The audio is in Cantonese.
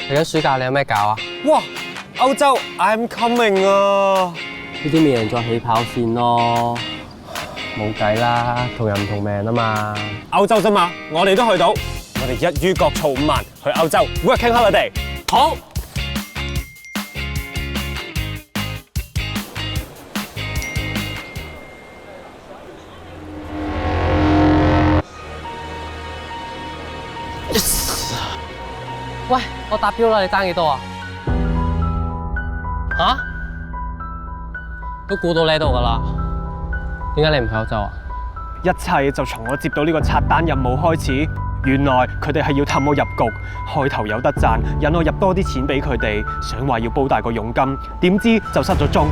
嚟緊暑假你有咩搞啊？哇！歐洲 I'm coming 啊！呢啲咪贏在起跑線咯，冇計啦，同人唔同命啊嘛。歐洲啫嘛，我哋都去到，我哋一於各儲5萬去歐洲 working holiday。好。喂，我達標啦，你爭幾多啊？吓？都估到你喺度噶啦，點解你唔去歐洲啊？一切就從我接到呢個刷單任務開始。原來佢哋係要氹我入局，開頭有得賺，引我入多啲錢俾佢哋，想話要煲大個佣金，點知就失咗蹤。